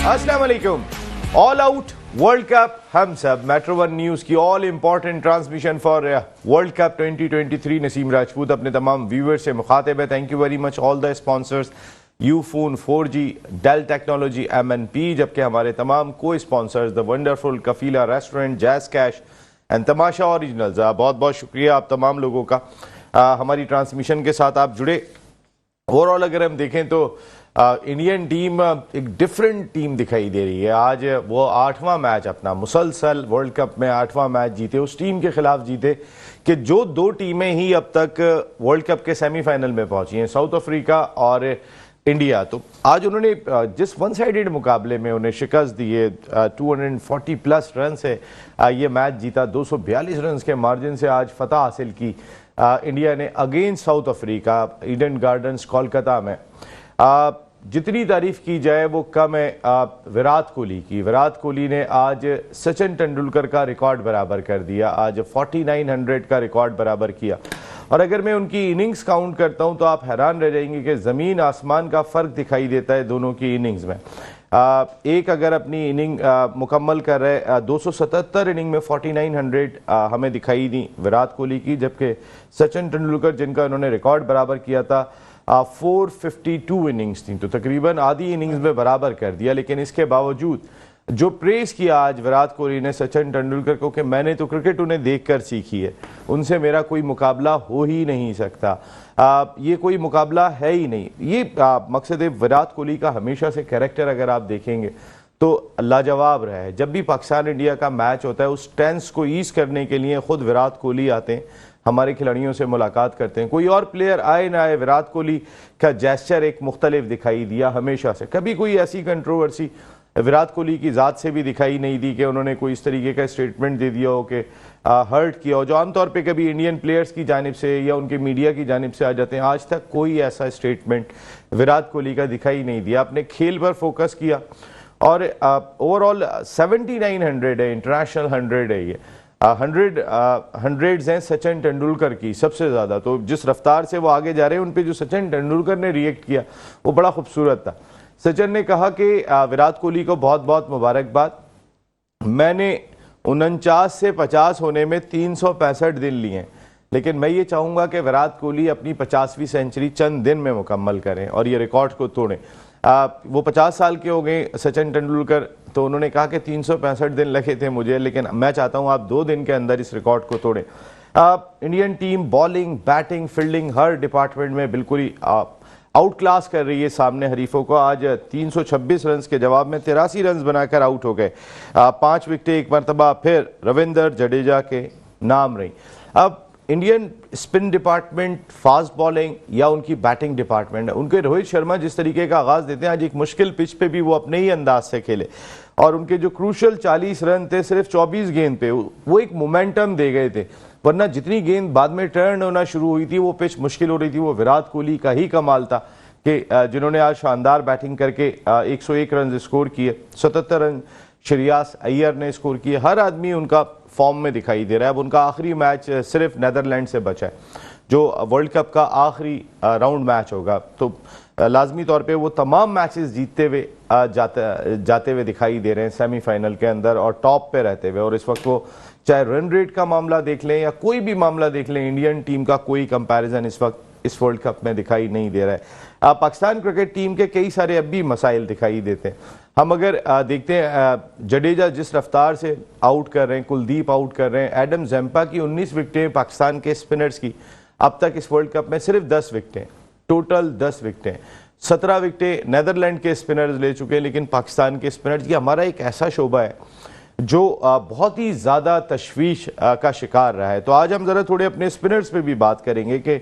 अस्सलाम वालेकुम। All out world cup हम सब मेट्रो वन न्यूज की all important transmission for world cup 2023। Naseem Rajput अपने तमाम व्यूअर्स से मुखातिब है। Thank you very much all the sponsors, Ufone, 4G, Dell technology, MNP, जबकि हमारे तमाम cosponsors the wonderful Qafila restaurant, Jazz Cash and Tamasha originals. बहुत बहुत शुक्रिया आप तमाम लोगों का हमारी ट्रांसमिशन के साथ आप जुड़े। ओवरऑल अगर हम देखें तो इंडियन टीम एक डिफरेंट टीम दिखाई दे रही है। आज वो 8वां मैच अपना मुसलसल वर्ल्ड कप में 8वां मैच जीते, उस टीम के खिलाफ जीते कि जो दो टीमें ही अब तक वर्ल्ड कप के सेमीफाइनल में पहुंची हैं, साउथ अफ्रीका और इंडिया। तो आज उन्होंने जिस वन साइडेड मुकाबले में उन्हें शिकस्त दी है, 240 प्लस रन से ये मैच जीता, 242 रन के मार्जिन से आज फतह हासिल की इंडिया ने against south Africa, Eden gardens Kolkata में। जितनी तारीफ की जाए वो कम है विराट कोहली की। विराट कोहली ने आज सचिन तेंदुलकर का रिकॉर्ड बराबर कर दिया, आज 4900 का रिकॉर्ड बराबर किया। और अगर मैं उनकी इनिंग्स काउंट करता हूं तो आप हैरान रह जाएंगे कि ज़मीन आसमान का फ़र्क दिखाई देता है दोनों की इनिंग्स में। एक अगर अपनी इनिंग मुकम्मल कर रहे 277 इनिंग में 4900 हमें दिखाई दी विराट कोहली की, जबकि सचिन तेंदुलकर जिनका उन्होंने रिकॉर्ड बराबर किया था 452 इनिंग्स थी, तो तकरीबन आधी इनिंग्स में बराबर कर दिया। लेकिन इसके बावजूद जो प्रेस किया आज विराट कोहली ने सचिन तेंदुलकर को कि मैंने तो क्रिकेट उन्हें देखकर सीखी है, उनसे मेरा कोई मुकाबला हो ही नहीं सकता, ये कोई मुकाबला है ही नहीं। ये मकसद है विराट कोहली का हमेशा से कैरेक्टर अगर आप देखेंगे तो लाजवाब रहा है। जब भी पाकिस्तान इंडिया का मैच होता है उस टेंस को ईज करने के लिए खुद विराट कोहली आते हैं, हमारे खिलाड़ियों से मुलाकात करते हैं। कोई और प्लेयर आए ना आए, विराट कोहली का जेस्चर एक मुख्तलिफ दिखाई दिया हमेशा से। कभी कोई ऐसी कंट्रोवर्सी विराट कोहली की ज़ात से भी दिखाई नहीं दी कि उन्होंने कोई इस तरीके का स्टेटमेंट दे दिया हो कि हर्ट किया हो, जो आमतौर पे कभी इंडियन प्लेयर्स की जानिब से या उनके मीडिया की जानिब से आ जाते हैं। आज तक कोई ऐसा स्टेटमेंट विराट कोहली का दिखाई नहीं दिया। अपने खेल पर फोकस किया और ओवरऑल 7900 है, इंटरनेशनल 100 है ये। 100 हैं सचिन तेंदुलकर की सबसे ज़्यादा। तो जिस रफ्तार से वो आगे जा रहे हैं उन पे जो सचिन तेंदुलकर ने रिएक्ट किया वो बड़ा खूबसूरत था। सचिन ने कहा कि विराट कोहली को बहुत बहुत मुबारकबाद, मैंने 49 से 50 होने में 365 दिन लिए, लेकिन मैं ये चाहूँगा कि विराट कोहली अपनी 50वीं सेंचुरी चंद दिन में मुकम्मल करें और ये रिकॉर्ड को तोड़ें। वो 50 साल के हो गए सचिन तेंदुलकर, तो उन्होंने कहा कि 365 दिन लगे थे मुझे, लेकिन मैं चाहता हूं आप 2 दिन के अंदर इस रिकॉर्ड को तोड़ें। Indian team bowling, batting, fielding हर डिपार्टमेंट में बिल्कुल ही आउट क्लास कर रही है सामने हरीफों को। आज 326 रन के जवाब में 83 रन बनाकर आउट हो गए। 5 विकेटें एक मरतबा फिर रविंद्र जडेजा के नाम रही। अब Indian spin department, fast bowling या उनकी बैटिंग डिपार्टमेंट, उनके रोहित शर्मा जिस तरीके का आगाज देते हैं, आज एक मुश्किल पिच पे भी वो अपने ही अंदाज से खेले और उनके जो क्रूशल 40 रन थे सिर्फ 24 गेंद पे, वो एक मोमेंटम दे गए थे। वरना जितनी गेंद बाद में टर्न होना शुरू हुई थी वो पिच मुश्किल हो रही थी। वो विराट कोहली का ही कमाल था कि जिन्होंने आज शानदार बैटिंग करके 101 रन स्कोर किए, 77 रन श्रेयस अय्यर ने स्कोर किए। हर आदमी उनका फॉर्म में दिखाई दे रहा है। अब उनका आखिरी मैच सिर्फ नेदरलैंड से बचा है, जो वर्ल्ड कप का आखिरी राउंड मैच होगा। तो लाजमी तौर पे वो तमाम मैचेस जीतते हुए जाते हुए दिखाई दे रहे हैं सेमीफाइनल के अंदर और टॉप पे रहते हुए। और इस वक्त वो चाहे रन रेट का मामला देख लें या कोई भी मामला देख लें, इंडियन टीम का कोई कंपैरिजन इस वक्त इस वर्ल्ड कप में दिखाई नहीं दे रहा है। पाकिस्तान क्रिकेट टीम के कई सारे अब भी मसाइल दिखाई देते हैं। हम अगर देखते हैं जडेजा जिस रफ्तार से आउट कर रहे हैं, कुलदीप आउट कर रहे हैं, एडम ज़ेम्पा की 19 विकेटें पाकिस्तान के स्पिनर्स की अब तक इस वर्ल्ड कप में सिर्फ 10 विकेटें, टोटल 10 विकेटें। 17 विकेटें नेदरलैंड के स्पिनर्स ले चुके हैं, लेकिन पाकिस्तान के स्पिनर्स, ये हमारा एक ऐसा शोबा है जो बहुत ही ज़्यादा तशवीश का शिकार रहा है। तो आज हम ज़रा थोड़े अपने स्पिनर्स पे भी बात करेंगे कि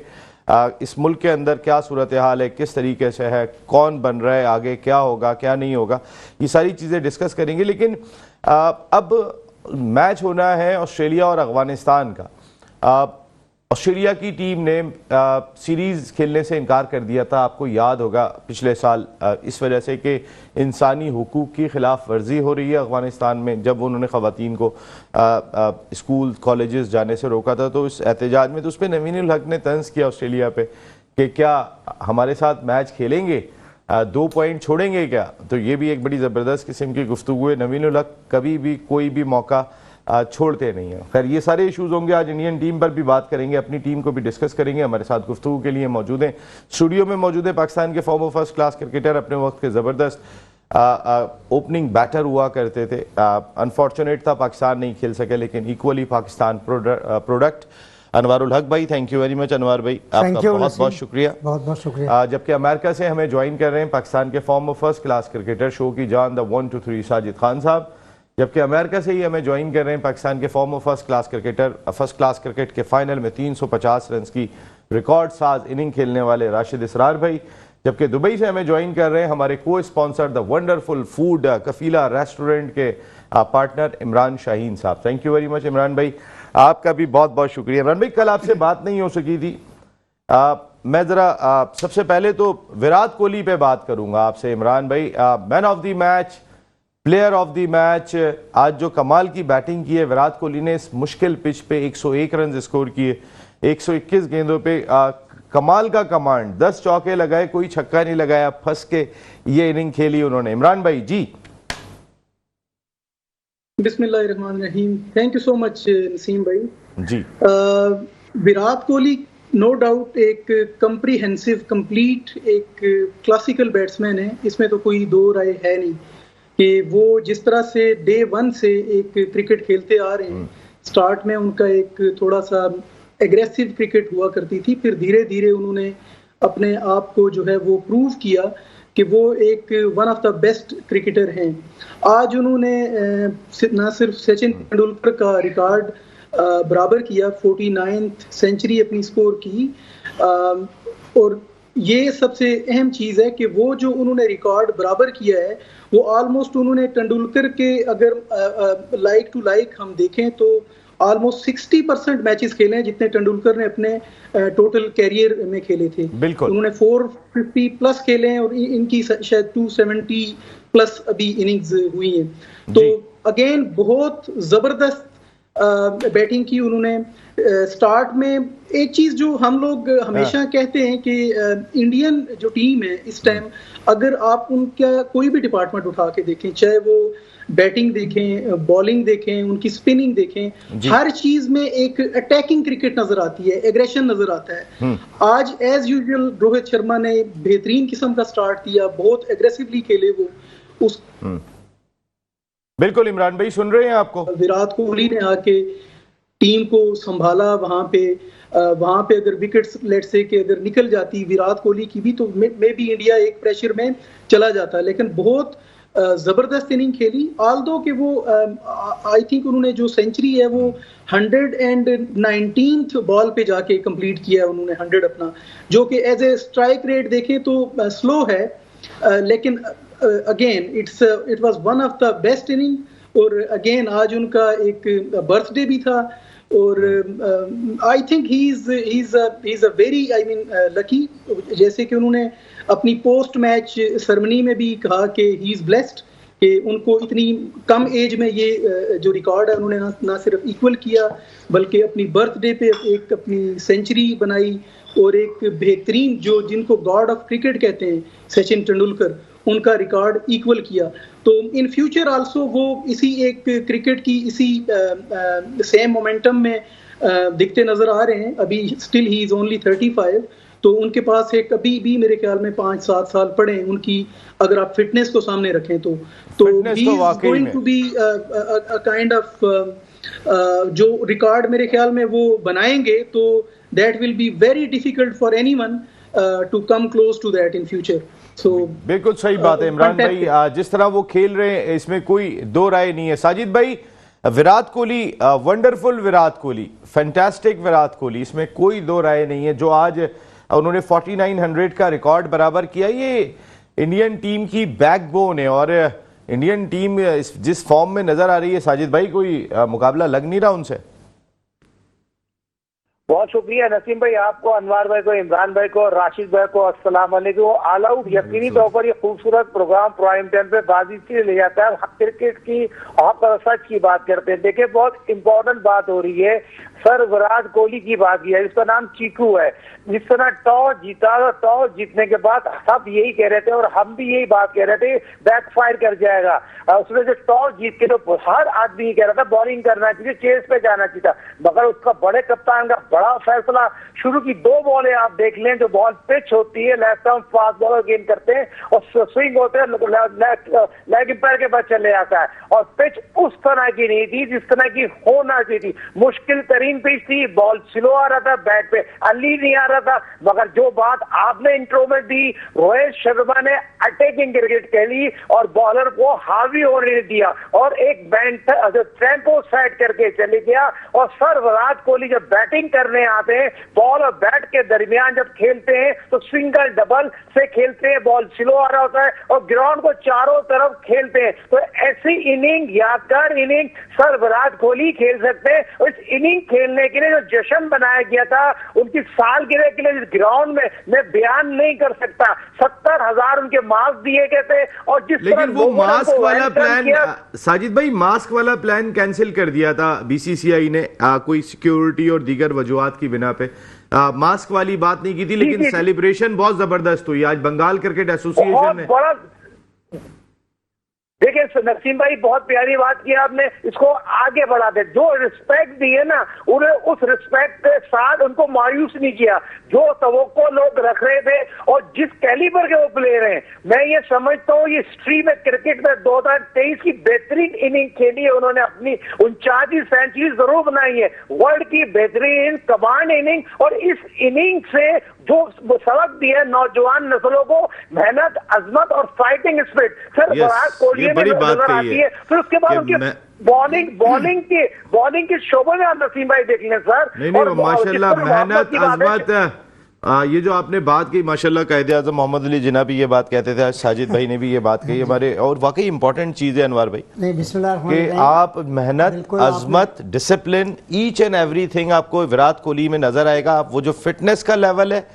इस मुल्क के अंदर क्या सूरत हाल है, किस तरीके से है, कौन बन रहा है, आगे क्या होगा क्या नहीं होगा, ये सारी चीज़ें डिस्कस करेंगे। लेकिन अब मैच होना है ऑस्ट्रेलिया और अफगानिस्तान का। ऑस्ट्रेलिया की टीम ने सीरीज़ खेलने से इनकार कर दिया था, आपको याद होगा पिछले साल, इस वजह से कि इंसानी हुकूक की खिलाफ वर्जी हो रही है अफगानिस्तान में। जब उन्होंने ख़वातीन को स्कूल कॉलेजेस जाने से रोका था, तो इस एहतजाज में तो उस पर नवीन उल हक ने तंज किया ऑस्ट्रेलिया पे कि क्या हमारे साथ मैच खेलेंगे 2 पॉइंट छोड़ेंगे क्या? तो ये भी एक बड़ी ज़बरदस्त किस्म की गुफ्तगू है। नवीन उल हक कभी भी कोई भी मौका छोड़ते नहीं है। खैर ये सारे इशूज़ होंगे, आज इंडियन टीम पर भी बात करेंगे, अपनी टीम को भी डिस्कस करेंगे। हमारे साथ गुफ्तगू के लिए मौजूद हैं, स्टूडियो में मौजूद है पाकिस्तान के फॉर्मर फर्स्ट क्लास क्रिकेटर, अपने वक्त के ज़बरदस्त ओपनिंग बैटर हुआ करते थे। अनफॉर्चुनेट था पाकिस्तान नहीं खेल सके, लेकिन इक्वली पाकिस्तान प्रोडक्ट अनवारुल हक भाई। थैंक यू वेरी मच अनवार भाई, आपका बहुत बहुत शुक्रिया। बहुत बहुत शुक्रिया। जबकि अमेरिका से हमें ज्वाइन कर रहे हैं पाकिस्तान के farmer first class cricketer, show की जान द 1 2 3 साजिद खान साहब। जबकि अमेरिका से ही हमें ज्वाइन कर रहे हैं पाकिस्तान के farmer first class cricketer, first class cricket के फाइनल में 350 रन की रिकॉर्ड साज इनिंग खेलने वाले राशिद इसरार भाई। जबकि दुबई से हमें ज्वाइन कर रहे हैं हमारे को sponsor the wonderful food Qafila restaurant के पार्टनर इमरान शाहीन साहब। Thank you very much Imran भाई, आपका भी बहुत बहुत शुक्रिया। इमरान भाई कल आपसे बात नहीं हो सकी थी, मैं ज़रा सबसे पहले तो विराट कोहली पे बात करूंगा आपसे इमरान भाई। Man of the match, player of the match, आज जो कमाल की बैटिंग की है विराट कोहली ने, इस मुश्किल पिच पे 101 रन स्कोर किए 121 गेंदों पे, कमाल का कमांड, 10 चौके लगाए, कोई छक्का नहीं लगाया, फंस के ये इनिंग खेली उन्होंने। इमरान भाई जी। बिस्मिल्लाहिर्रहमानिर्रहीम, thank you so much Naseem भाई जी। विराट कोहली नो डाउट एक कंप्रीहेंसिव कंप्लीट एक क्लासिकल बैट्समैन है, इसमें तो कोई दो राय है नहीं कि वो जिस तरह से डे 1 से एक क्रिकेट खेलते आ रहे हैं। स्टार्ट में उनका एक थोड़ा सा एग्रेसिव क्रिकेट हुआ करती थी, फिर धीरे धीरे उन्होंने अपने आप को जो है वो प्रूव किया कि वो एक one of the best cricketer हैं। आज उन्होंने ना सिर्फ सचिन तेंदुलकर का रिकॉर्ड बराबर किया, 49th सेंचुरी अपनी स्कोर की, और ये सबसे अहम चीज़ है कि वो जो उन्होंने रिकॉर्ड बराबर किया है वो ऑलमोस्ट उन्होंने तेंदुलकर के, अगर लाइक टू लाइक हम देखें तो ऑलमोस्ट 60% मैचेस खेले हैं जितने तेंदुलकर ने अपने टोटल कैरियर में खेले थे। बिल्कुल, उन्होंने 450 प्लस खेले हैं और इनकी शायद 270 प्लस अभी इनिंग्स हुई हैं। तो अगेन बहुत जबरदस्त बैटिंग की उन्होंने। स्टार्ट में एक चीज जो हम लोग हमेशा कहते हैं कि इंडियन जो टीम है इस टाइम, अगर आप उनका कोई भी डिपार्टमेंट उठा के देखें, चाहे वो बैटिंग देखें, बॉलिंग देखें, उनकी स्पिनिंग देखें, हर चीज में एक अटैकिंग क्रिकेट नजर आती है, एग्रेशन नजर आता है। आज एज यूजुअल रोहित शर्मा ने बेहतरीन किस्म का स्टार्ट दिया, बहुत एग्रेसिवली खेले वो उस बिल्कुल। इमरान भाई सुन रहे हैं आपको? विराट कोहली ने आके टीम को संभाला वहां पे अगर विकेट्स लेट से कि अगर निकल जाती विराट कोहली की भी तो मे बी इंडिया एक प्रेशर में चला जाता, लेकिन बहुत जबरदस्त इनिंग खेली। ऑल्दो कि वो आई थिंक उन्होंने जो सेंचुरी है वो 119th बॉल पे जाके कंप्लीट किया उन्होंने 100 अपना, जो कि एज ए स्ट्राइक रेट देखें तो स्लो है, लेकिन again it was one of the best inning. और अगेन आज उनका एक बर्थडे भी था और I think he is a very lucky, जैसे कि उन्होंने अपनी पोस्ट मैच सेरेमनी में भी कहा कि ही इज ब्लेस्ड कि उनको इतनी कम एज में ये जो रिकॉर्ड है उन्होंने ना सिर्फ इक्वल किया बल्कि अपनी बर्थडे पे एक अपनी सेंचुरी बनाई और एक बेहतरीन जो जिनको गॉड ऑफ क्रिकेट कहते हैं सचिन तेंदुलकर, उनका रिकॉर्ड इक्वल किया। तो इन फ्यूचर आल्सो वो इसी एक क्रिकेट की इसी सेम मोमेंटम में दिखते नजर आ रहे हैं। अभी स्टिल ही इज ओनली 35, तो उनके पास एक अभी भी मेरे ख्याल में 5-7 साल पड़े हैं उनकी, अगर आप फिटनेस को सामने रखें तो he is going to be a kind of जो रिकॉर्ड मेरे ख्याल में वो बनाएंगे तो that will be very difficult for anyone to come close to that in future. बिल्कुल सही बात है इमरान भाई, जिस तरह वो खेल रहे हैं इसमें कोई दो राय नहीं है। साजिद भाई, विराट कोहली, वंडरफुल विराट कोहली, फैंटास्टिक विराट कोहली, इसमें कोई दो राय नहीं है। जो आज उन्होंने 4900 का रिकॉर्ड बराबर किया, ये इंडियन टीम की बैकबोन है और इंडियन टीम जिस फॉर्म में नजर आ रही है साजिद भाई, कोई मुकाबला लग नहीं रहा उनसे। बहुत शुक्रिया नसीम भाई, आपको, अनवर भाई को, इमरान भाई को, राशिद भाई को अस्सलाम वालेकुम। ऑल आउट यकीनी तौर पर ये खूबसूरत प्रोग्राम प्राइम टाइम पे बाजी से ले जाता है। क्रिकेट की और सच की बात करते हैं। देखिए बहुत इंपॉर्टेंट बात हो रही है। सर विराट कोहली की बात की है, जिसका नाम चीकू है, जिस तरह टॉस जीता, तो टॉस जीतने के बाद सब यही कह रहे थे और हम भी यही बात कह रहे थे, बैकफायर कर जाएगा। उसमें से टॉस जीत के तो हर आदमी कह रहा था बॉलिंग करना चाहिए, चेस पे जाना चाहिए था, मगर उसका बड़े कप्तान का बड़ा फैसला, शुरू की 2 बॉलें आप देख लें, जो बॉल पिच होती है, लेफ्ट आर्म फास्ट बॉलर गेंद करते हैं और स्विंग होते हैं, लेग एम्पायर के पास चले जाता है, और पिच उस तरह की नहीं थी जिस तरह की होना चाहिए थी। मुश्किल तरीन पिच थी, बॉल स्लो आ रहा था, बैट पे अली नहीं आ रहा था। मगर जो बात आपने इंट्रो में दी, रोहित शर्मा ने अटैकिंग क्रिकेट खेली और बॉलर को हावी होने दिया और एक टेम्पो सेट करके चले गया। और सर विराट कोहली जब बैटिंग करने आते हैं, बॉल और बैट के दरमियान जब खेलते हैं तो सिंगल डबल से खेलते हैं, बॉल स्लो आ रहा होता है और ग्राउंड को चारों तरफ खेलते हैं। तो ऐसी इनिंग, यादगार इनिंग सर विराट कोहली खेल सकते हैं। और इस इनिंग खेलने के लिए जो जश्न बनाया गया था, उनकी सालगिरह के लिए ग्राउंड में मैं बयान नहीं कर सकता। 70,000 उनके मार्क्स दिए गए थे और जिस लेकिन वो मास्क वाला प्लान, साजिद भाई, मास्क वाला प्लान कैंसिल कर दिया था बीसीसीआई ने, कोई सिक्योरिटी और दीगर वजूहात की बिना पे मास्क वाली बात नहीं की थी, लेकिन सेलिब्रेशन बहुत जबरदस्त हुई आज बंगाल क्रिकेट एसोसिएशन ने। देखिए नसीम भाई, बहुत प्यारी बात की आपने, इसको आगे बढ़ा दे। जो रिस्पेक्ट दी है ना, उन्हें उस रिस्पेक्ट के साथ उनको मायूस नहीं किया जो तवक्को लोग रख रहे थे और जिस कैलिबर के वो प्लेयर हैं। मैं ये समझता हूँ ये हिस्ट्री में, क्रिकेट में 2023 की बेहतरीन इनिंग खेली है उन्होंने, अपनी 49 सेंचुरी जरूर बनाई है, वर्ल्ड की बेहतरीन कमांड इनिंग। और इस इनिंग से जो सबक दिया है नौजवान नस्लों को, मेहनत, अजमत और fighting spirit, sir Virat Kohli बड़ी बात आती है। फिर उसके बाद उनकी बॉलिंग के शोबे में आप नसीम भाई देख लें सर। नहीं माशाल्लाह, मेहनत, अजमत, ये जो आपने बात की माशाल्लाह, कायदे-आज़म मोहम्मद अली जिन्ना भी ये बात कहते थे, आज साजिद भाई ने भी ये बात कही हमारे, और वाकई इंपॉर्टेंट चीज़ है अनवर भाई कि आप मेहनत, अजमत, डिसिप्लिन, ईच एंड एवरीथिंग आपको विराट कोहली में नजर आएगा। आप वो जो फिटनेस का लेवल है,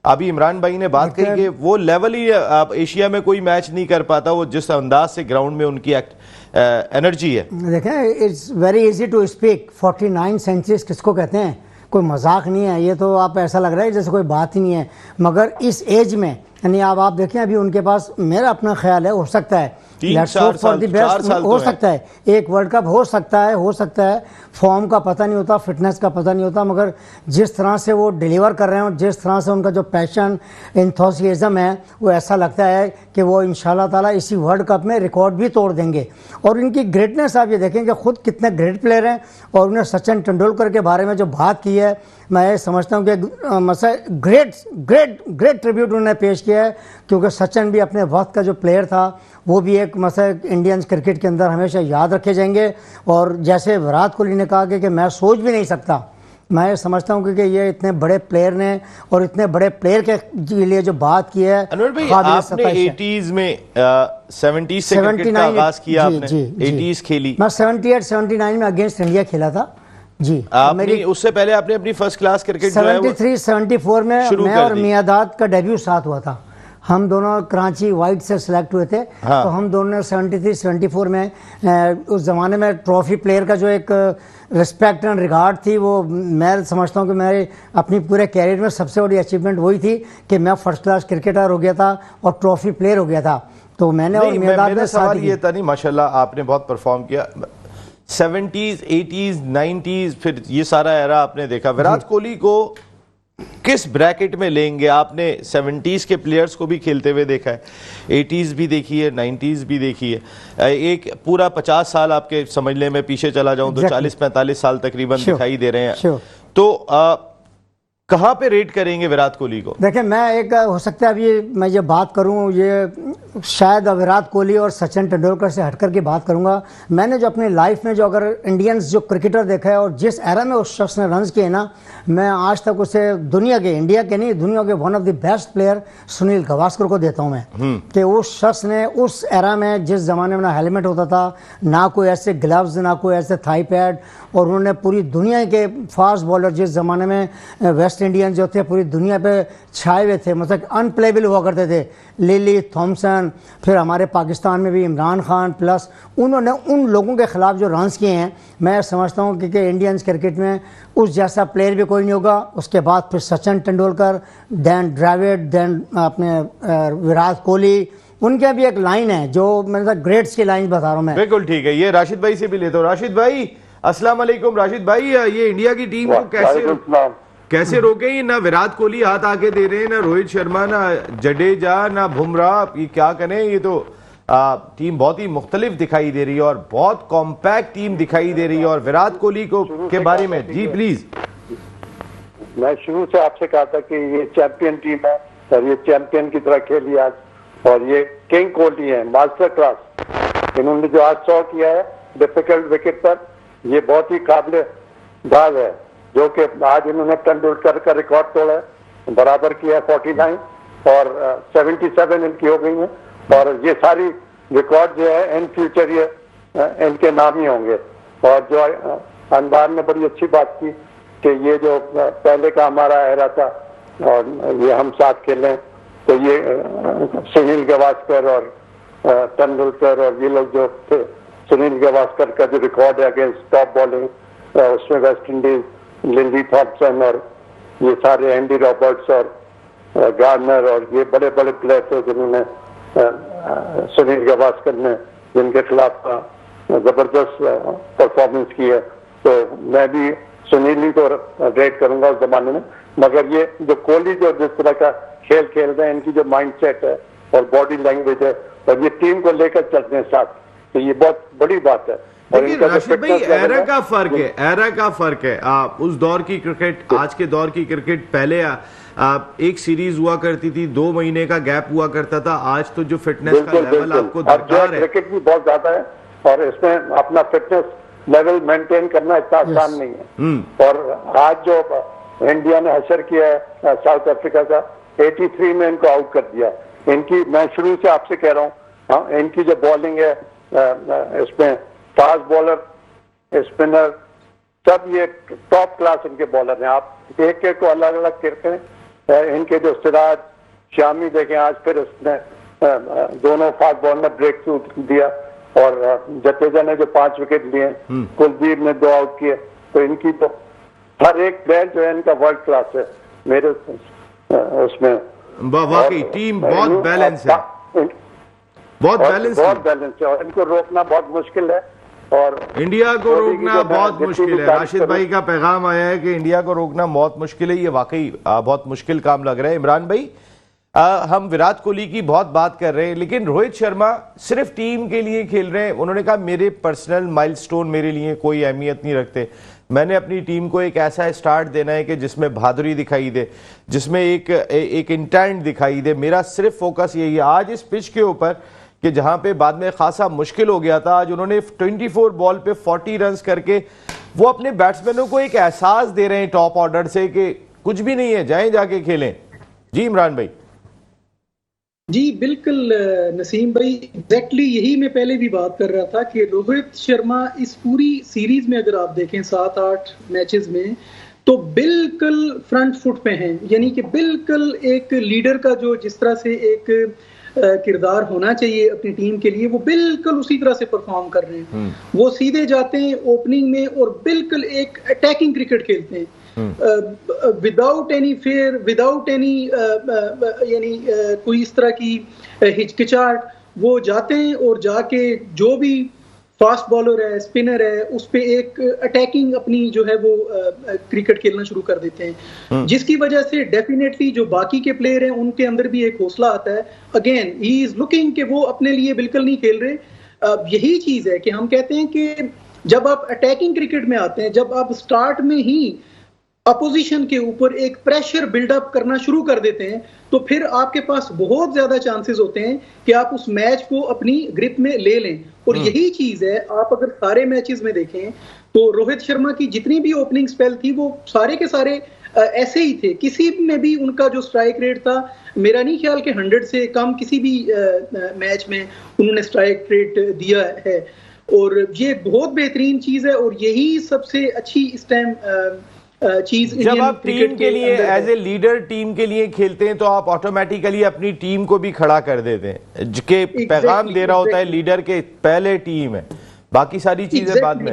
अभी इमरान भाई ने बात कही कि वो लेवल ही आप एशिया में कोई मैच नहीं कर पाता, वो जिस अंदाज से ग्राउंड में उनकी एनर्जी है। देखें, it's very easy to speak. 49 centuries किसको कहते हैं, कोई मजाक नहीं है। ये तो आप ऐसा लग रहा है जैसे कोई बात ही नहीं है, मगर इस एज में, यानी आप देखें अभी उनके पास, मेरा अपना ख्याल है, हो सकता है 3-4 साल हो सकता है, एक वर्ल्ड कप हो सकता है, फॉर्म का पता नहीं होता, फिटनेस का पता नहीं होता, मगर जिस तरह से वो डिलीवर कर रहे हैं और जिस तरह से उनका जो पैशन, एंथुसियाज्म है, वो ऐसा लगता है कि वो इंशाल्लाह ताला इसी वर्ल्ड कप में रिकॉर्ड भी तोड़ देंगे। और इनकी ग्रेटनेस आप ये देखें कि खुद कितने ग्रेट प्लेयर हैं, और उन्हें सचिन तेंदुलकर के बारे में जो बात की है, मैं समझता हूँ कि ग्रेट ट्रिब्यूट उन्होंने पेश किया है, क्योंकि सचिन भी अपने वक्त का जो प्लेयर था, वो भी एक इंडियन क्रिकेट के अंदर हमेशा याद रखे जाएंगे। और जैसे विराट कोहली ने कहा कि मैं सोच भी नहीं सकता, मैं समझता हूँ कि ये इतने बड़े प्लेयर ने और इतने बड़े प्लेयर के लिए जो बात की है। अनवर भाई, आपने 80s में 70s से क्रिकेट का आगाज किया, आपने 80s खेली, मैं 78-79 में अगेंस्ट इंडिया खेला था जी। आपने उससे पहले आपने अपनी फर्स्ट क्लास क्रिकेट 73-74 में मैं और मियादाद का डेब्यू साथ हुआ था। हम दोनों कराची वाइट से सिलेक्ट हुए थे। हाँ। तो हम दोनों ने 73-74 में उस ज़माने में ट्रॉफी प्लेयर का जो एक रिस्पेक्ट एंड रिगार्ड थी, वो मैं समझता हूँ कि मेरे अपनी पूरे कैरियर में सबसे बड़ी अचीवमेंट वही थी कि मैं फर्स्ट क्लास क्रिकेटर हो गया था और ट्रॉफी प्लेयर हो गया था। तो मैंने और मियादाद ने सवाल ये था, नहीं माशाल्लाह आपने बहुत परफॉर्म किया। 70s, 80s, 90s, फिर ये सारा एरा आपने देखा। विराट कोहली को किस ब्रैकेट में लेंगे? आपने 70s के प्लेयर्स को भी खेलते हुए देखा है, 80s भी देखी है, 90s भी देखी है, एक पूरा 50 साल आपके समझने में पीछे चला जाऊं तो 40-45 साल तकरीबन दिखाई दे रहे हैं। तो कहां पे रेट करेंगे विराट कोहली को? देखिए, मैं एक हो सकता है अभी मैं ये बात करूं, ये शायद विराट कोहली और सचिन तेंदुलकर से हटकर के बात करूंगा। मैंने जो अपनी लाइफ में जो अगर इंडियंस जो क्रिकेटर देखा है और जिस एरा में उस शख्स ने रन्स किए ना, मैं आज तक उसे दुनिया के, इंडिया के नहीं, दुनिया के one of the best player Sunil Gavaskar को देता हूं मैं। कि उस शख्स ने उस एरा में, जिस ज़माने में ना हेलमेट होता था, ना कोई ऐसे ग्लव्स, ना कोई ऐसे थाई पैड, और उन्होंने पूरी दुनिया के फास्ट बॉलर, जिस ज़माने में वेस्ट इंडियन जो थे पूरी दुनिया पे छाए हुए थे, मतलब अनप्लेबल हुआ करते थे, लिली थॉमसन, फिर हमारे पाकिस्तान में भी इमरान खान, प्लस उन्होंने उन लोगों के ख़िलाफ़ जो रन्स किए हैं, मैं समझता हूँ कि इंडियंस क्रिकेट में उस जैसा प्लेयर भी कोई नहीं होगा। उसके बाद फिर सचिन तेंदुलकर, दैन द्रविड़, दैन अपने विराट कोहली, उनके भी एक लाइन है जो मतलब ग्रेट्स की लाइन बता रहा हूँ मैं। बिल्कुल ठीक है, ये राशिद भाई से भी लेता हूँ। राशिद भाई, अस्सलाम वालेकुम। राशिद भाई, ये इंडिया की टीम को कैसे रोके? ना विराट कोहली हाथ आके दे रहे हैं, ना रोहित शर्मा, ना जडेजा, ना बुमराह, ये क्या करें? ये तो टीम बहुत ही मुख्तलिफ दिखाई दे रही है और बहुत कॉम्पैक्ट टीम दिखाई दे रही है। और विराट कोहली को के बारे में जी प्लीज। मैं शुरू से आपसे कहा था कि ये चैंपियन टीम है और ये चैंपियन की तरह खेली आज, और ये किंग कोहली है, मास्टर क्लास। इन्होंने जो आज 100 किया है डिफिकल्ट विकेट पर, ये बहुत ही काबिल दाग है, जो कि आज इन्होंने तेंदुलकर का रिकॉर्ड तोड़ा है, बराबर किया है 49 और 77 इनकी हो गई है। और ये सारी रिकॉर्ड जो है इन फ्यूचर ये इनके नाम ही होंगे। और जो अनवर ने बड़ी अच्छी बात की कि ये जो पहले का हमारा एरा था और ये हम साथ खेलें, तो ये सुनील गावस्कर और तेंदुलकर और ये लोग जो थे, सुनील गावस्कर का जो रिकॉर्ड है अगेंस्ट टॉप बॉलिंग, उसमें वेस्ट इंडीज, लिंडी थॉम्पसन और ये सारे एंडी रॉबर्ट्स और गार्नर और ये बड़े बड़े प्लेयर थे जिन्होंने सुनील गावस्कर ने जिनके खिलाफ जबरदस्त परफॉर्मेंस की है। तो मैं भी सुनील ही को रेट करूंगा उस जमाने में। मगर ये जो कोहली जो जिस तरह का खेल खेल रहे हैं, इनकी जो माइंडसेट है और बॉडी लैंग्वेज है और ये टीम को लेकर चलते हैं साथ, तो ये बहुत बड़ी बात है। लेकिन राशिद भाई, एरा का फर्क है, एरा का फर्क है। उस दौर की क्रिकेट, आज के दौर की क्रिकेट, पहले एक सीरीज हुआ करती थी, 2 महीने का गैप हुआ करता था। आज तो जो फिटनेस का लेवल आपको दरकार है, क्रिकेट भी बहुत ज्यादा है और इसमें अपना फिटनेस लेवल मेंटेन करना इतना आसान नहीं है। और आज जो इंडिया ने हशर किया है साउथ अफ्रीका का, 83 में इनको आउट कर दिया। इनकी, मैं शुरू से आपसे कह रहा हूँ, इनकी जो बॉलिंग है इसमें फास्ट बॉलर, स्पिनर, सब ये टॉप क्लास इनके बॉलर हैं। आप एक एक को अलग अलग करते हैं। इनके जो सिराज, शामी देखें, आज फिर इसने दोनों फास्ट बॉल में ब्रेक थ्रू दिया और जडेजा ने जो 5 विकेट लिए, कुलदीप ने 2 आउट किए। तो इनकी तो हर एक प्लेयर जो है इनका वर्ल्ड क्लास है मेरे उसमें। वाकई टीम बहुत बैलेंस है, बहुत बैलेंस है और इनको रोकना बहुत मुश्किल है। और इंडिया को रोकना बहुत मुश्किल है। राशिद भाई का पैगाम आया है कि इंडिया को रोकना बहुत मुश्किल है। ये वाकई बहुत मुश्किल काम लग रहा है। इमरान भाई, हम विराट कोहली की बहुत बात कर रहे हैं, लेकिन रोहित शर्मा सिर्फ टीम के लिए खेल रहे हैं। उन्होंने कहा मेरे पर्सनल माइलस्टोन मेरे लिए कोई अहमियत नहीं रखते, मैंने अपनी टीम को एक ऐसा स्टार्ट देना है कि जिसमें बहादुरी दिखाई दे, जिसमें एक इंटेंट दिखाई दे। मेरा सिर्फ फोकस यही है। आज इस पिच के ऊपर कि जहां पे बाद में खासा मुश्किल हो गया था, आज उन्होंने 24 बॉल पे 40 रन्स करके वो अपने बैट्समैनों को एक एहसास दे रहे हैं टॉप ऑर्डर से कि कुछ भी नहीं है, जाएं जाके खेलें। जी इमरान भाई। जी बिल्कुल नसीम भाई, एग्जैक्टली यही मैं पहले भी बात कर रहा था कि रोहित शर्मा इस पूरी सीरीज में अगर आप देखें 7-8 मैचेस में, तो बिल्कुल फ्रंट फुट पे हैं। यानी कि बिल्कुल एक लीडर का जो जिस तरह से एक किरदार होना चाहिए अपनी टीम के लिए, वो बिल्कुल उसी तरह से परफॉर्म कर रहे हैं। वो सीधे जाते हैं ओपनिंग में और बिल्कुल एक अटैकिंग क्रिकेट खेलते हैं, without any fair, without any यानी कोई इस तरह की हिचकिचाहट। वो जाते हैं और जाके जो भी फास्ट बॉलर है, स्पिनर है, उस पे एक अटैकिंग अपनी जो है वो क्रिकेट खेलना शुरू कर देते हैं, जिसकी वजह से डेफिनेटली जो बाकी के प्लेयर हैं उनके अंदर भी एक हौसला आता है। अगेन ही इज लुकिंग कि वो अपने लिए बिल्कुल नहीं खेल रहे। यही चीज है कि हम कहते हैं कि जब आप अटैकिंग क्रिकेट में आते हैं, जब आप स्टार्ट में ही अपोजिशन के ऊपर एक प्रेशर बिल्डअप करना शुरू कर देते हैं, तो फिर आपके पास बहुत ज्यादा चांसेस होते हैं कि आप उस मैच को अपनी ग्रिप में ले लें। और यही चीज है, आप अगर सारे मैचेस में देखें तो रोहित शर्मा की जितनी भी ओपनिंग स्पेल थी वो सारे के सारे ऐसे ही थे। किसी में भी उनका जो स्ट्राइक रेट था, मेरा नहीं ख्याल कि 100 से कम किसी भी मैच में उन्होंने स्ट्राइक रेट दिया है। और ये बहुत बेहतरीन चीज है, और यही सबसे अच्छी इस टाइम चीज जब आप टीम के लिए एज ए लीडर टीम के लिए खेलते हैं तो आप ऑटोमेटिकली अपनी टीम को भी खड़ा कर देते हैं, जिसके पैगाम दे रहा होता है लीडर के पहले टीम है, बाकी सारी चीजें बाद में।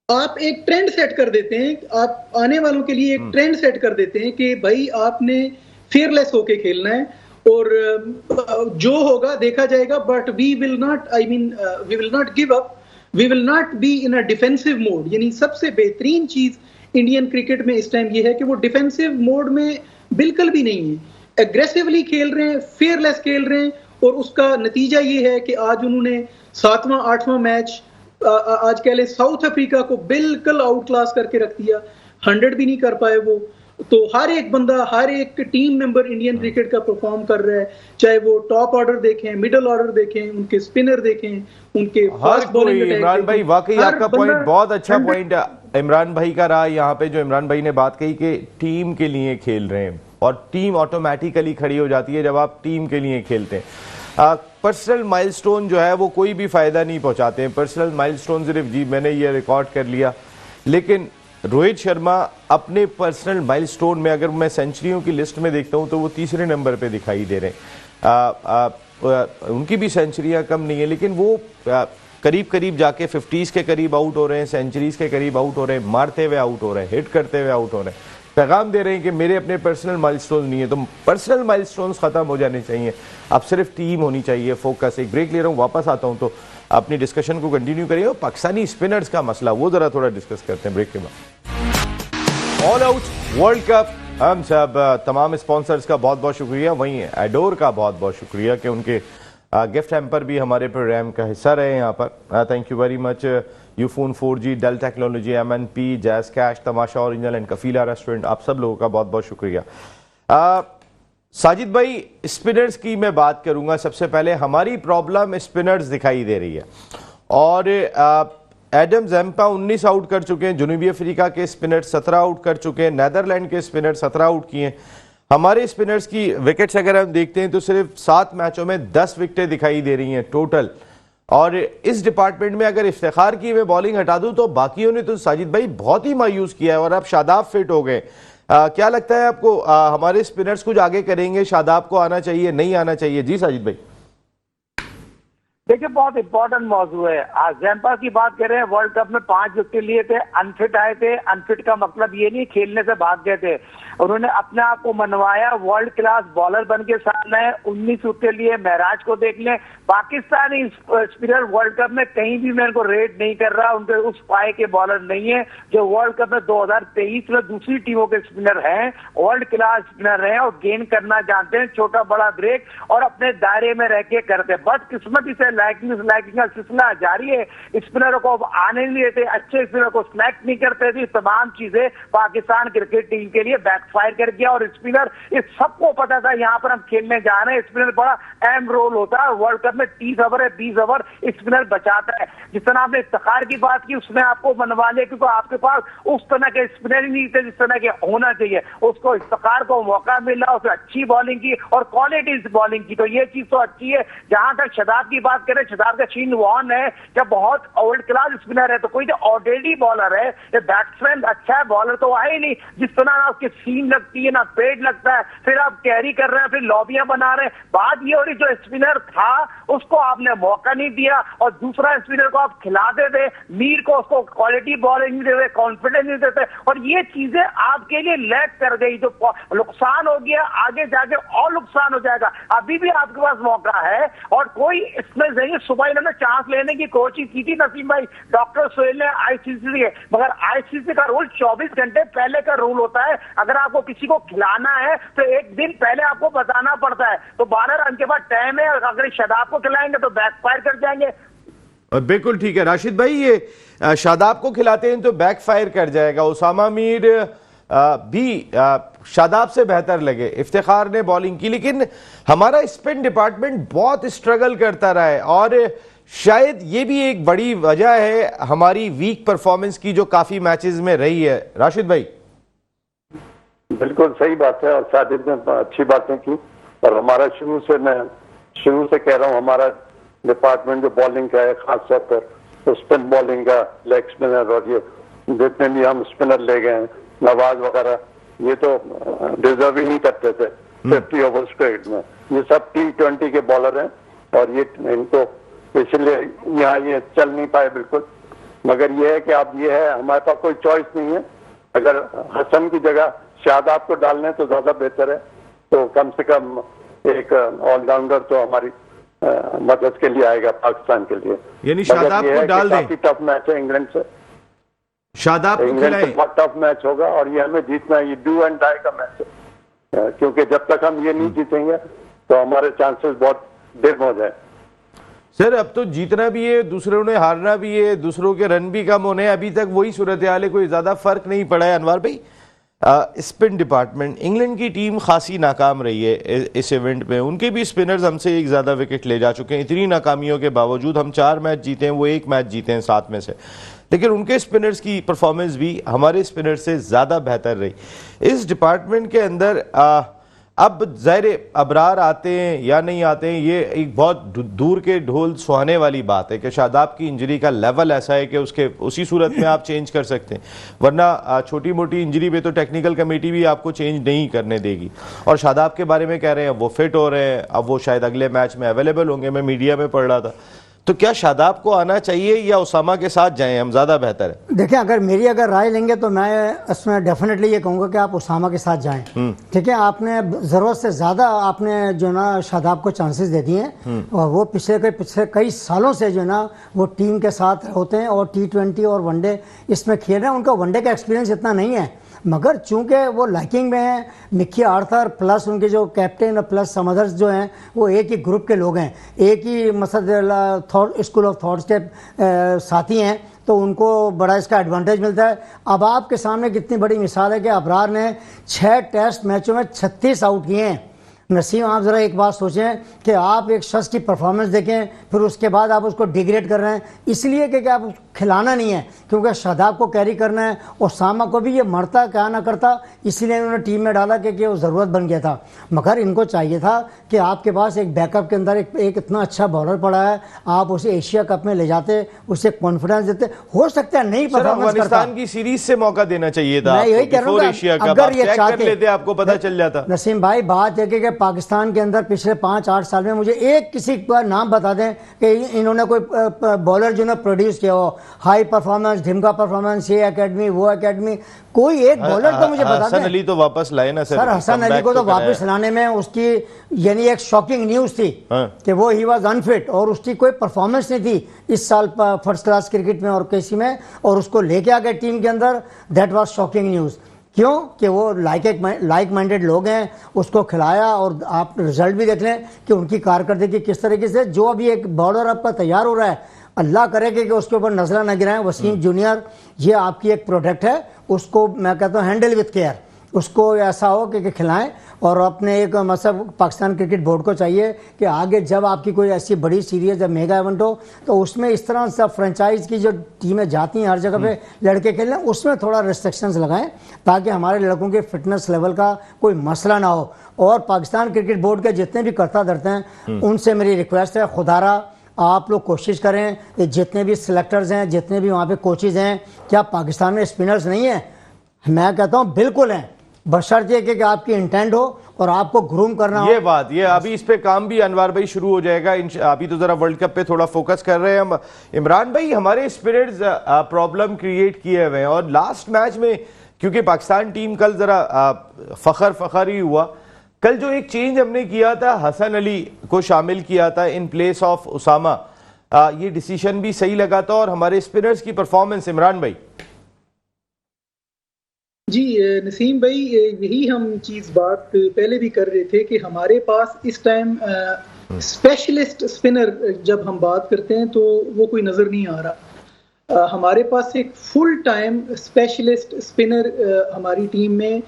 आप एक ट्रेंड सेट कर देते हैं, आप आने वालों के लिए एक ट्रेंड सेट कर देते हैं कि भाई आपने फियरलेस होके खेलना है, और जो होगा देखा जाएगा, but we will not give up, we will not be in a defensive mode. यानी सबसे बेहतरीन चीज इंडियन क्रिकेट में इस टाइम ये है कि वो डिफेंसिव मोड में बिल्कुल भी नहीं है, एग्रेसिवली खेल रहे हैं, फेयरलेस खेल रहे हैं। और उसका नतीजा ये है कि आज उन्होंने 7वां 8वां मैच आज कह ले साउथ अफ्रीका को बिल्कुल आउट क्लास करके रख दिया, 100 भी नहीं कर पाए वो। तो हर एक बंदा, हर एक टीम मेंबर इंडियन क्रिकेट का परफॉर्म कर रहा है, चाहे वो टॉप ऑर्डर देखें, मिडिल ऑर्डर देखें, उनके स्पिनर देखें, उनके हर कोई। इमरान भाई वाकई आपका पॉइंट बहुत अच्छा पॉइंट इमरान भाई का रहा यहाँ पे, जो इमरान भाई ने बात कही कि टीम के लिए खेल रहे हैं और टीम ऑटोमेटिकली खड़ी हो जाती है जब आप टीम के लिए खेलते हैं। पर्सनल माइलस्टोन जो है वो कोई भी फायदा नहीं पहुंचाते हैं। पर्सनल माइलस्टोन सिर्फ जी मैंने ये रिकॉर्ड कर लिया, लेकिन रोहित शर्मा अपने पर्सनल माइलस्टोन में अगर मैं सेंचुरियों की लिस्ट में देखता हूं तो वो तीसरे नंबर पे दिखाई दे रहे हैं। उनकी भी सेंचुरियां कम नहीं है, लेकिन वो करीब करीब जाके 50s के करीब आउट हो रहे हैं, सेंचुरीज के करीब आउट हो रहे हैं, मारते हुए आउट हो रहे हैं, हिट करते हुए आउट हो रहे हैं, पैगाम दे रहे हैं कि मेरे अपने पर्सनल माइलस्टोन नहीं है। तो पर्सनल माइलस्टोन्स खत्म हो जाने चाहिए, अब सिर्फ टीम होनी चाहिए, फोकस। एक ब्रेक ले रहा हूँ, वापस आता हूँ तो अपनी डिस्कशन को कंटिन्यू करिए। और पाकिस्तानी स्पिनर्स का मसला वो जरा थोड़ा डिस्कस करते हैं ब्रेक के बाद। ऑल आउट वर्ल्ड कप, हम सब तमाम स्पॉन्सर्स का बहुत बहुत शुक्रिया, वहीं एडोर का बहुत बहुत शुक्रिया कि उनके गिफ्ट हैम्पर भी हमारे प्रोग्राम का हिस्सा रहे यहाँ पर। Thank you very much Ufone 4G, Dell technology, MNP, Jazz Cash, Tamasha original and Qafila restaurant, आप सब लोगों का बहुत बहुत शुक्रिया। साजिद भाई, स्पिनर्स की मैं बात करूंगा सबसे पहले। हमारी प्रॉब्लम स्पिनर्स दिखाई दे रही है, और एडम ज़ैम्पा 19 आउट कर चुके हैं, जनूबी अफ्रीका के स्पिनर 17 आउट कर चुके हैं, नेदरलैंड के स्पिनर 17 आउट किए हैं। हमारे स्पिनर्स की विकेट्स अगर हम देखते हैं तो सिर्फ 7 मैचों में 10 विकेटें दिखाई दे रही हैं टोटल। और इस डिपार्टमेंट में अगर इफ्तिखार की मैं बॉलिंग हटा दूं तो बाकियों ने तो साजिद भाई बहुत ही मायूस किया है। और अब शादाब फिट हो गए, क्या लगता है आपको हमारे स्पिनर्स कुछ आगे करेंगे? शादाब को आना चाहिए, नहीं आना चाहिए? जी साजिद भाई। देखिए, बहुत इंपॉर्टेंट मौजू है। आज जैम्पा की बात कर रहे हैं, वर्ल्ड कप में 5 विकेट लिए थे, अनफिट आए थे। अनफिट का मतलब ये नहीं खेलने से भाग गए थे, उन्होंने अपने आप को मनवाया, वर्ल्ड क्लास बॉलर बन के सामने है। 19 विकेट लिए। महराज को देख लें, पाकिस्तानी स्पिनर वर्ल्ड कप में कहीं भी मैं इनको रेट नहीं कर रहा, उनके उस पाए के बॉलर नहीं है जो वर्ल्ड कप में 2023 में दूसरी टीमों के स्पिनर हैं, वर्ल्ड क्लास स्पिनर हैं और गेंद करना जानते हैं, छोटा बड़ा ब्रेक और अपने दायरे में रह के करते हैं। बदकिस्मती से लाइकिंग का सिलसिला जारी है, स्पिनरों को आने नहीं देते, अच्छे स्पिनर को सिलेक्ट नहीं करते थे। तमाम चीजें पाकिस्तान क्रिकेट टीम के लिए बैकफायर कर गया। और स्पिनर, इस सबको पता था यहाँ पर हम खेलने जा रहे हैं, स्पिनर बड़ा अहम रोल होता है। वर्ल्ड कप में 30 ओवर है, 20 ओवर स्पिनर बचाता है। जिस तरह आपने इफ्तिखार की बात की, उसने आपको मनवा लिया क्योंकि आपके पास उस तरह के स्पिनर ही नहीं थे जिस तरह के होना चाहिए। उसको इफ्तिखार को मौका मिला, उसने अच्छी बॉलिंग की और क्वालिटी बॉलिंग की, तो ये चीज तो अच्छी है। जहां तक शदाब की बात करें, शदाब का शीन वॉन है, जब बहुत वर्ल्ड क्लास स्पिनर है तो कोई तो ऑलरेडी बॉलर है, ये बैट्समैन अच्छा है, बॉलर तो आए नहीं। जिस तरह ना उसकी सीम लगती है ना पेड लगता है, फिर आप कैरी कर रहे हैं, फिर लॉबियां बना रहे हैं। बात ये हो रही, जो स्पिनर था उसको आपने मौका नहीं दिया और दूसरा स्पिनर को आप खिलाते थे, मीर को उसको क्वालिटी बॉलिंग नहीं देते, कॉन्फिडेंस नहीं देते, और ये चीजें आपके लिए लैग कर गई, जो नुकसान हो गया, आगे जाके और नुकसान हो जाएगा। अभी भी आपके पास मौका है और कोई इसमें नहीं। सुबह इन्होंने चांस लेने की कोशिश की थी नसीम भाई, डॉक्टर सोहेल ने आईसीसी के, मगर आईसीसी का रूल 24 घंटे पहले का रूल होता है। अगर आपको किसी को खिलाना है तो एक दिन पहले आपको बताना पड़ता है। तो 12 रन के बाद टाइम है, अगर शदाब को खिलाएंगे तो बैकफायर कर जाएंगे। बिल्कुल ठीक है राशिद भाई, ये शादाब को खिलाते हैं तो बैकफायर कर जाएगा। उसामा मीर भी शादाब से बेहतर लगे। इफ्तिखार ने बॉलिंग की, लेकिन हमारा स्पिन डिपार्टमेंट बहुत स्ट्रगल करता रहा है और शायद ये भी एक बड़ी वजह है हमारी वीक परफॉर्मेंस की जो काफी मैचेस में रही है। राशिद भाई। बिल्कुल सही बात है और साजिद ने अच्छी बातें की और हमारा मैं शुरू से कह रहा हूँ, हमारा डिपार्टमेंट जो बॉलिंग का है, खासतौर पर तो स्पिन बॉलिंग का, लेग स्पिनर और ये जितने भी हम स्पिनर ले गए हैं, नवाज वगैरह, ये तो डिजर्व ही नहीं करते थे 50 ओवर स्ट्रेट में। ये सब T20 के बॉलर हैं और ये इनको इसलिए यहाँ ये चल नहीं पाए बिल्कुल। मगर ये है कि अब ये है, हमारे पास कोई चॉइस नहीं है। अगर हसन की जगह शादाब को डालने तो ज्यादा बेहतर है, तो कम से कम एक ऑलराउंडर तो हमारी मदद के लिए आएगा पाकिस्तान के लिए। यानी शादाब को डाल दें। काफी टफ मैच है इंग्लैंड से, शादाब इंग्लैंड से बहुत टफ मैच होगा और ये हमें जीतना है। ये डू एंड डाई का मैच है, क्योंकि जब तक हम ये नहीं जीतेंगे तो हमारे चांसेस बहुत डिम हो जाए। सर अब तो जीतना भी है, दूसरों ने हारना भी है, दूसरों के रन भी कम होने, अभी तक वही सूरत हाल है, कोई ज्यादा फर्क नहीं पड़ा है। अनवर भाई, स्पिन डिपार्टमेंट, इंग्लैंड की टीम खासी नाकाम रही है इस इवेंट में। उनके भी स्पिनर्स हमसे एक ज़्यादा विकेट ले जा चुके हैं। इतनी नाकामियों के बावजूद हम 4 मैच जीते हैं, वो 1 मैच जीते हैं 7 में से, लेकिन उनके स्पिनर्स की परफॉर्मेंस भी हमारे स्पिनर्स से ज़्यादा बेहतर रही। इस डिपार्टमेंट के अंदर अब ज़ाहिर अबरार आते हैं या नहीं आते हैं, ये एक बहुत दूर के ढोल सुहाने वाली बात है कि शादाब की इंजरी का लेवल ऐसा है कि उसके उसी सूरत में आप चेंज कर सकते हैं, वरना छोटी मोटी इंजरी पे तो टेक्निकल कमेटी भी आपको चेंज नहीं करने देगी। और शादाब के बारे में कह रहे हैं वो फिट हो रहे हैं, अब वो शायद अगले मैच में अवेलेबल होंगे, मैं मीडिया में पढ़ रहा था। तो क्या शादाब को आना चाहिए या उसामा के साथ जाएं, हम ज़्यादा बेहतर है? देखिए, अगर राय लेंगे तो मैं इसमें डेफिनेटली ये कहूँगा कि आप उसामा के साथ जाएं। ठीक है, आपने ज़रूरत से ज़्यादा आपने जो ना शादाब को चांसेस दे दिए हैं और वो पिछले कई सालों से जो ना वो टीम के साथ होते हैं और T20 और वनडे इसमें खेल रहे हैं। उनका वनडे का एक्सपीरियंस इतना नहीं है, मगर चूंकि वो लाइकिंग में हैं, मिक्की आर्थर प्लस उनके जो कैप्टन और प्लस सम अदर्स जो हैं वो एक ही ग्रुप के लोग हैं, एक ही मसद स्कूल ऑफ थॉट्स के साथी हैं, तो उनको बड़ा इसका एडवांटेज मिलता है। अब आपके सामने कितनी बड़ी मिसाल है कि अबरार ने 6 टेस्ट मैचों में 36 आउट किए हैं। नसीम, आप ज़रा एक बात सोचें कि आप एक शख्स की परफॉर्मेंस देखें, फिर उसके बाद आप उसको डिग्रेड कर रहे हैं इसलिए कि आप खिलाना नहीं है, क्योंकि शादाब को कैरी करना है और सामा को भी ये मरता क्या ना करता, इसलिए इन्होंने टीम में डाला कि वो ज़रूरत बन गया था। मगर इनको चाहिए था कि आपके पास एक बैकअप के अंदर एक इतना अच्छा बॉलर पड़ा है, आप उसे एशिया कप में ले जाते, उसे कॉन्फिडेंस देते। हो सकता है नहीं परफॉर्मेंस करता, अफगानिस्तान की सीरीज से मौका देना चाहिए था। मैं यही कह रहा हूं, अगर ये चाहते आपको पता चल जाता। नसीम भाई, बात है कि पाकिस्तान के अंदर पिछले 5-8 साल में मुझे एक किसी का नाम बता दें कि इन्होंने कोई बॉलर जो ना प्रोड्यूस किया हो, हाई परफॉर्मेंस, ढिमका परफॉर्मेंस, ये एकेडमी वो एकेडमी, कोई एक बॉलर तो मुझे बता दें। हसन अली तो वापस लाए ना सर, हसन अली को तो वापस लाने में उसकी यानी एक शॉकिंग न्यूज थी कि वो ही वाज अनफिट और उसकी कोई परफॉर्मेंस नहीं थी इस साल फर्स्ट क्लास क्रिकेट में और किसी में, और उसको लेके आ गए टीम के अंदर। That was shocking news. क्यों? कि वो लाइक माइंडेड लोग हैं, उसको खिलाया और आप रिजल्ट भी देख लें कि उनकी कारकर्दगी किस तरीके से। जो अभी एक बॉलर आपका तैयार हो रहा है, अल्लाह करे कि उसके ऊपर नजर न गिराएं। वसीम जूनियर, ये आपकी एक प्रोडक्ट है, उसको मैं कहता हूँ हैंडल विथ केयर, उसको ऐसा हो कि खिलाएं। और अपने एक मतलब पाकिस्तान क्रिकेट बोर्ड को चाहिए कि आगे जब आपकी कोई ऐसी बड़ी सीरीज जब मेगा इवेंट हो तो उसमें इस तरह से फ्रेंचाइज की जो टीमें जाती हैं हर जगह पे लड़के खेलने, उसमें थोड़ा रिस्ट्रिक्शंस लगाएं ताकि हमारे लड़कों के फिटनेस लेवल का कोई मसला ना हो। और पाकिस्तान क्रिकेट बोर्ड के जितने भी कर्ता धरते हैं उनसे मेरी रिक्वेस्ट है, खुदारा आप लोग कोशिश करें कि जितने भी सिलेक्टर्स हैं, जितने भी वहाँ पे कोचेज हैं, क्या पाकिस्तान में स्पिनर्स नहीं है? मैं कहता हूँ बिल्कुल हैं, बशर्ते कि आपकी इंटेंट हो और आपको ग्रूम करना हो। ये बात, ये अभी इस पे काम भी अनवर भाई शुरू हो जाएगा। अभी तो जरा वर्ल्ड कप पे थोड़ा फोकस कर रहे हैं हम। इमरान भाई, हमारे स्पिनर्स प्रॉब्लम क्रिएट किए हुए हैं और लास्ट मैच में क्योंकि पाकिस्तान टीम कल जरा फखर ही हुआ, कल जो एक चेंज हमने किया था, हसन अली को शामिल किया था इन प्लेस ऑफ उसामा, ये डिसीजन भी सही लगा था। और हमारे स्पिनर्स की परफॉर्मेंस, इमरान भाई। जी नसीम भाई, यही हम बात पहले भी कर रहे थे कि हमारे पास इस टाइम स्पेशलिस्ट स्पिनर जब हम बात करते हैं तो वो कोई नजर नहीं आ रहा। हमारे पास एक फुल टाइम स्पेशलिस्ट स्पिनर हमारी टीम में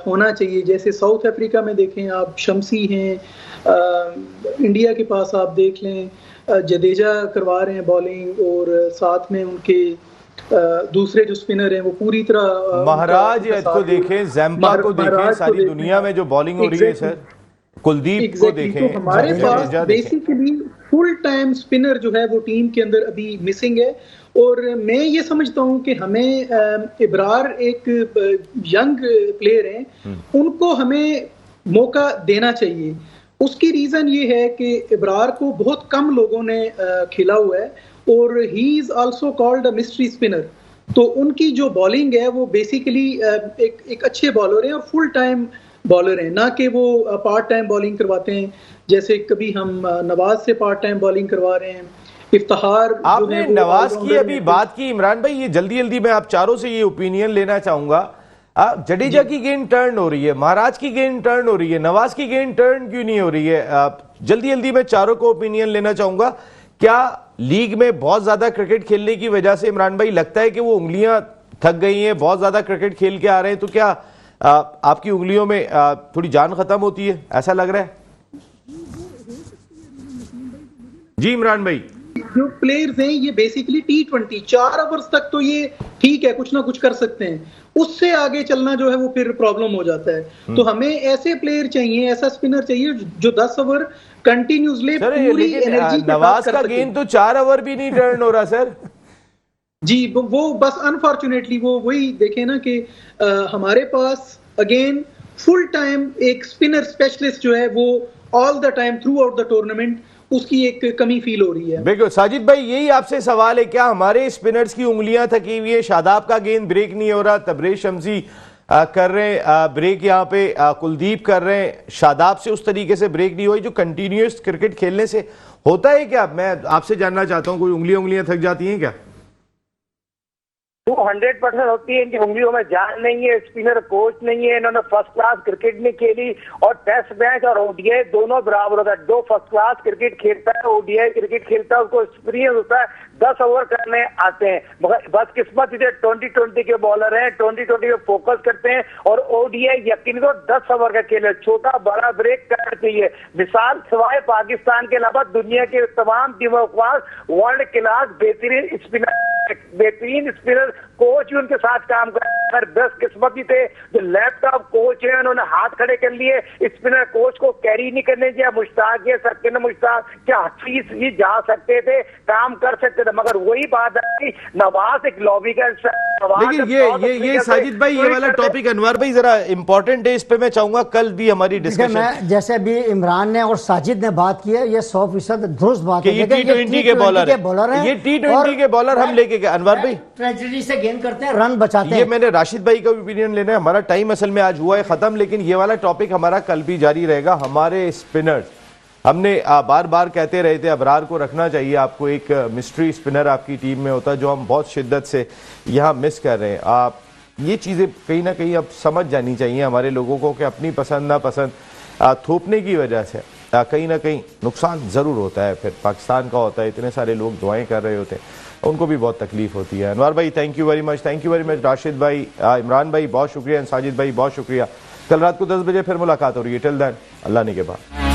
होना चाहिए। जैसे साउथ अफ्रीका में देखें आप, शम्सी हैं, इंडिया के पास आप देख लें जडेजा करवा रहे हैं बॉलिंग, और साथ में उनके दूसरे जो स्पिनर हैं वो पूरी तरह महाराज को देखें, जैम्पा को देखें, सारी दुनिया में जो बॉलिंग हो रही है सर, कुलदीप को देखें। तो हमारे पास बेसिकली फुल टाइम स्पिनर जो है वो टीम के अंदर अभी मिसिंग है। और मैं ये समझता हूं कि हमें इब्रार एक यंग प्लेयर हैं, उनको हमें मौका देना चाहिए। उसकी रीजन ये है कि इब्रार को बहुत कम लोगों ने खेला हुआ है, और he is also called a mystery spinner. तो उनकी जो बॉलिंग है वो बेसिकली एक अच्छे बॉलर हैं और फुल टाइम बॉलर हैं, ना कि वो पार्ट टाइम बॉलिंग करवाते हैं। जैसे कभी हम नवाज से पार्ट टाइम बॉलिंग करवा रहे हैं, इफ्तिखार आपने नवाज की अभी बात की। इमरान भाई, ये जल्दी जल्दी मैं आप चारों से ये ओपिनियन लेना चाहूंगा। जडेजा की गेंद टर्न हो रही है, महाराज की गेंद टर्न हो रही है, नवाज की गेंद टर्न क्यों नहीं हो रही है? जल्दी जल्दी मैं चारों को ओपिनियन लेना चाहूंगा। क्या लीग में बहुत ज्यादा क्रिकेट खेलने की वजह से इमरान भाई लगता है कि वो उंगलियां थक गई हैं, बहुत ज्यादा क्रिकेट खेल के आ रहे हैं, तो क्या आपकी उंगलियों में थोड़ी जान खत्म होती है, ऐसा लग रहा है? जी इमरान भाई, जो प्लेयर्स हैं ये बेसिकली T20 4 ओवर्स तक तो ये ठीक है, कुछ ना कुछ कर सकते हैं, उससे आगे चलना जो है वो फिर प्रॉब्लम हो जाता है। तो हमें ऐसे प्लेयर चाहिए, ऐसा स्पिनर चाहिए जो 10 ओवर कंटिन्यूसली पूरी एनर्जी नवाज का गेंद तो 4 ओवर भी नहीं टर्न हो रहा सर। जी वो बस अनफॉर्चुनेटली वो वही देखे ना कि हमारे पास अगेन फुल टाइम एक स्पिनर स्पेशलिस्ट जो है वो all the time through out the tournament, उसकी एक कमी फील हो रही है। बिल्कुल साजिद भाई, यही आपसे सवाल है, क्या हमारे स्पिनर्स की उंगलियां थकी हुई है? शादाब का गेंद ब्रेक नहीं हो रहा, तबरेज शम्सी कर रहे हैं ब्रेक, यहाँ पे कुलदीप कर रहे हैं, शादाब से उस तरीके से ब्रेक नहीं हुई जो कंटिन्यूस क्रिकेट खेलने से होता है। क्या मैं आपसे जानना चाहता हूँ, कोई उंगलियां थक जाती हैं क्या? 100% होती है, इनकी उंगलियों में जान नहीं है, स्पिनर कोच नहीं है, इन्होंने फर्स्ट क्लास क्रिकेट नहीं खेली, और टेस्ट मैच और ओडीआई दोनों बराबर होता है। जो फर्स्ट क्लास क्रिकेट खेलता है, ओडीआई क्रिकेट खेलता है, उसको एक्सपीरियंस होता है, 10 ओवर करने आते हैं। मगर बदकिस्मत 2020 के बॉलर हैं, 2020 में फोकस करते हैं, और ओडीआई यकीन तो 10 ओवर का खेल है, छोटा बड़ा ब्रेक करना चाहिए। मिसाल सिवाय पाकिस्तान के अलावा दुनिया के तमाम टीमों के पास वर्ल्ड क्लास बेहतरीन स्पिनर कोच भी उनके साथ काम कर रहे हैं। बस किस्मती थे जो लैपटॉप कोच है, उन्होंने हाथ खड़े कर लिए, स्पिनर कोच को कैरी नहीं करने दिया। मुश्ताक ये सकते न मुश्ताक क्या हफीज भी जा सकते थे, काम कर सकते थे, मगर वही बात है नवाज एक लॉबी का। लेकिन ये साजिद भाई, ये वाला टॉपिक अनवर भाई जरा इंपॉर्टेंट है, इस पे मैं चाहूंगा कल भी हमारी डिस्कशन। मैं जैसे अभी इमरान ने और साजिद ने बात की है, ये 100% दुरुस्त बात है। ये T20 के बॉलर है, ये T20 के बॉलर हम लेके गए। अनवर भाई ट्रेजेडी से गेंद करते हैं, रन बचाते हैं। ये मैंने राशिद भाई का ओपिनियन लेना है। हमारा टाइम असल में आज हुआ है खत्म, लेकिन ये वाला टॉपिक हमारा कल भी जारी रहेगा। हमारे स्पिनर्स, हमने बार बार कहते रहे थे अबरार को रखना चाहिए, आपको एक मिस्ट्री स्पिनर आपकी टीम में होता है, जो हम बहुत शिद्दत से यहाँ मिस कर रहे हैं। आप ये चीज़ें कहीं ना कहीं अब समझ जानी चाहिए हमारे लोगों को कि अपनी पसंद नापसंद थोपने की वजह से कहीं ना कहीं नुकसान ज़रूर होता है। फिर पाकिस्तान का होता है, इतने सारे लोग दुआएं कर रहे होते हैं, उनको भी बहुत तकलीफ होती है। अनवर भाई thank you very much, thank you very much. Rashid भाई, इमरान भाई बहुत शुक्रिया, साजिद भाई बहुत शुक्रिया। कल रात को 10 बजे फिर मुलाकात हो रही है। टिल देन अल्लाह ने के बाद।